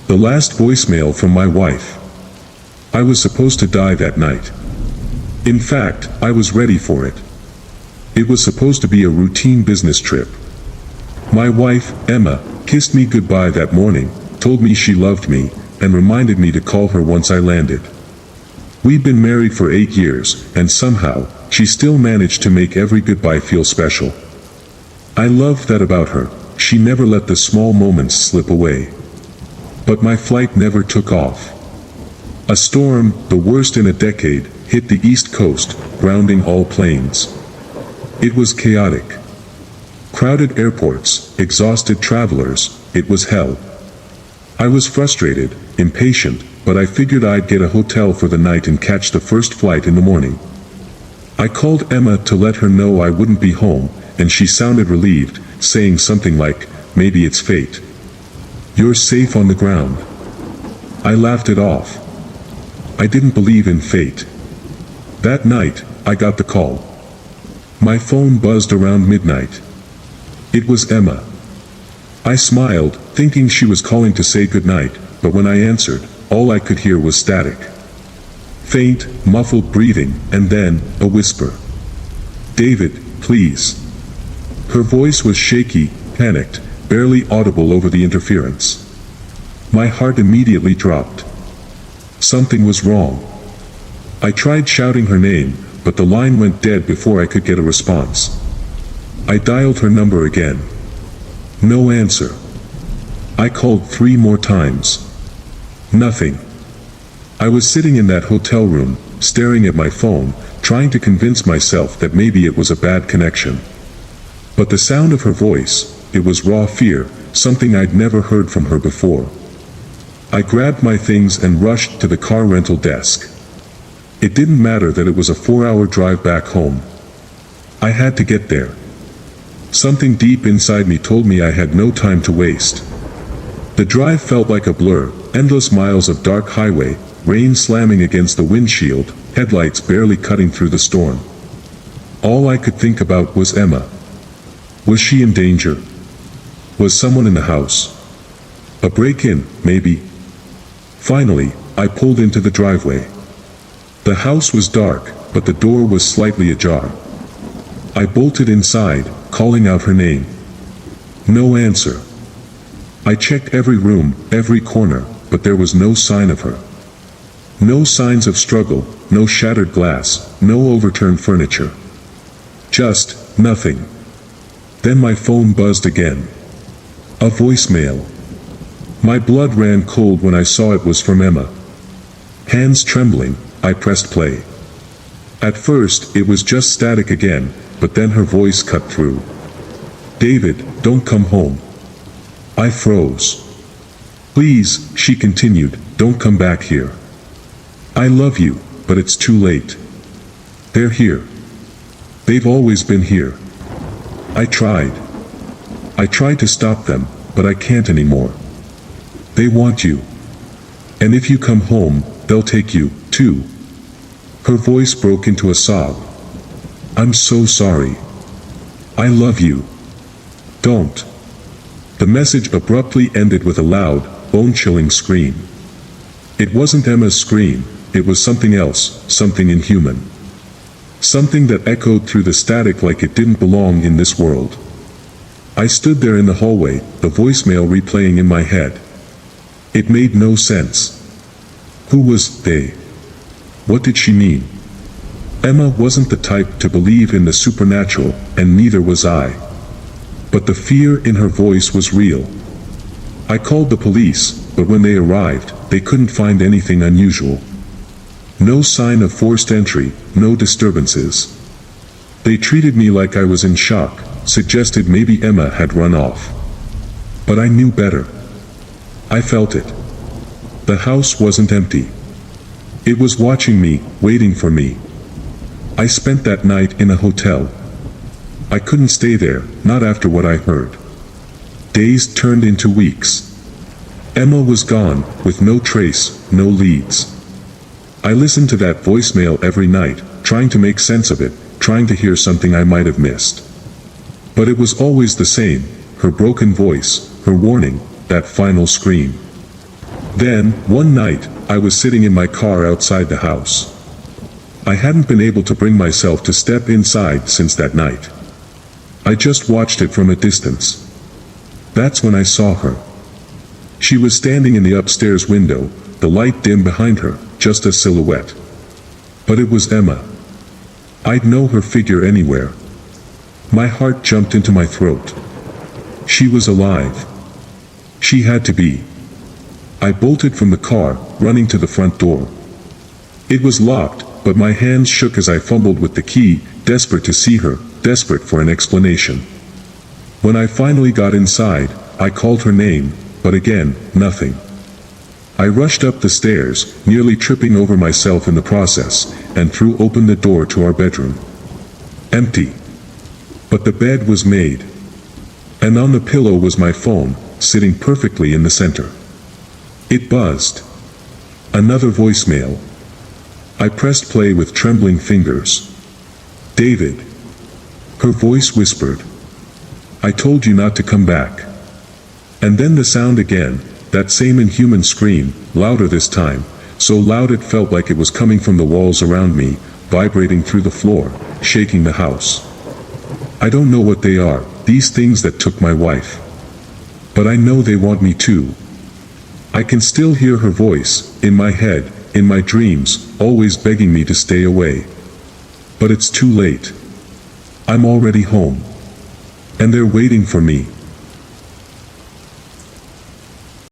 The last voicemail from my wife. I was supposed to die that night. In fact, I was ready for it. It was supposed to be a routine business trip. My wife, Emma, kissed me goodbye that morning, told me she loved me, and reminded me to call her once I landed. We'd been married for 8 years, and somehow, she still managed to make every goodbye feel special. I loved that about her. She never let the small moments slip away. But my flight never took off. A storm, the worst in a decade, hit the East Coast, grounding all planes. It was chaotic. Crowded airports, exhausted travelers, it was hell. I was frustrated, impatient, but I figured I'd get a hotel for the night and catch the first flight in the morning. I called Emma to let her know I wouldn't be home, and she sounded relieved, saying something like, "Maybe it's fate. You're safe on the ground." I laughed it off. I didn't believe in fate. That night, I got the call. My phone buzzed around midnight. It was Emma. I smiled, thinking she was calling to say goodnight, but when I answered, all I could hear was static. Faint, muffled breathing, and then, a whisper. "David, please." Her voice was shaky, panicked, barely audible over the interference. My heart immediately dropped. Something was wrong. I tried shouting her name, but the line went dead before I could get a response. I dialed her number again. No answer. I called 3 more times. Nothing. I was sitting in that hotel room, staring at my phone, trying to convince myself that maybe it was a bad connection. But the sound of her voice, it was raw fear, something I'd never heard from her before. I grabbed my things and rushed to the car rental desk. It didn't matter that it was a 4-hour drive back home. I had to get there. Something deep inside me told me I had no time to waste. The drive felt like a blur, endless miles of dark highway, rain slamming against the windshield, headlights barely cutting through the storm. All I could think about was Emma. Was she in danger? Was someone in the house? A break-in, maybe? Finally, I pulled into the driveway. The house was dark, but the door was slightly ajar. I bolted inside, calling out her name. No answer. I checked every room, every corner, but there was no sign of her. No signs of struggle, no shattered glass, no overturned furniture. Just nothing. Then my phone buzzed again. A voicemail. My blood ran cold when I saw it was from Emma. Hands trembling, I pressed play. At first, it was just static again, but then her voice cut through. "David, don't come home." I froze. "Please," she continued, "don't come back here. I love you, but it's too late. They're here. They've always been here. I tried. I tried to stop them, but I can't anymore. They want you. And if you come home, they'll take you, too." Her voice broke into a sob. "I'm so sorry. I love you. Don't." The message abruptly ended with a loud, bone-chilling scream. It wasn't Emma's scream, it was something else, something inhuman. Something that echoed through the static like it didn't belong in this world. I stood there in the hallway, the voicemail replaying in my head. It made no sense. Who was they? What did she mean? Emma wasn't the type to believe in the supernatural, and neither was I. But the fear in her voice was real. I called the police, but when they arrived, they couldn't find anything unusual. No sign of forced entry, no disturbances. They treated me like I was in shock, suggested maybe Emma had run off. But I knew better. I felt it. The house wasn't empty. It was watching me, waiting for me. I spent that night in a hotel. I couldn't stay there, not after what I heard. Days turned into weeks. Emma was gone, with no trace, no leads. I listened to that voicemail every night, trying to make sense of it, trying to hear something I might have missed. But it was always the same, her broken voice, her warning, that final scream. Then, one night, I was sitting in my car outside the house. I hadn't been able to bring myself to step inside since that night. I just watched it from a distance. That's when I saw her. She was standing in the upstairs window, the light dim behind her, just a silhouette. But it was Emma. I'd know her figure anywhere. My heart jumped into my throat. She was alive. She had to be. I bolted from the car, running to the front door. It was locked, but my hands shook as I fumbled with the key, desperate to see her, desperate for an explanation. When I finally got inside, I called her name, but again, nothing. I rushed up the stairs, nearly tripping over myself in the process, and threw open the door to our bedroom. Empty. But the bed was made. And on the pillow was my phone, sitting perfectly in the center. It buzzed. Another voicemail. I pressed play with trembling fingers. David. Her voice whispered. I told you not to come back. And then the sound again, that same inhuman scream, louder this time, so loud it felt like it was coming from the walls around me, vibrating through the floor, shaking the house. I don't know what they are, these things that took my wife. But I know they want me too. I can still hear her voice, in my head, in my dreams, always begging me to stay away. But it's too late. I'm already home. And they're waiting for me.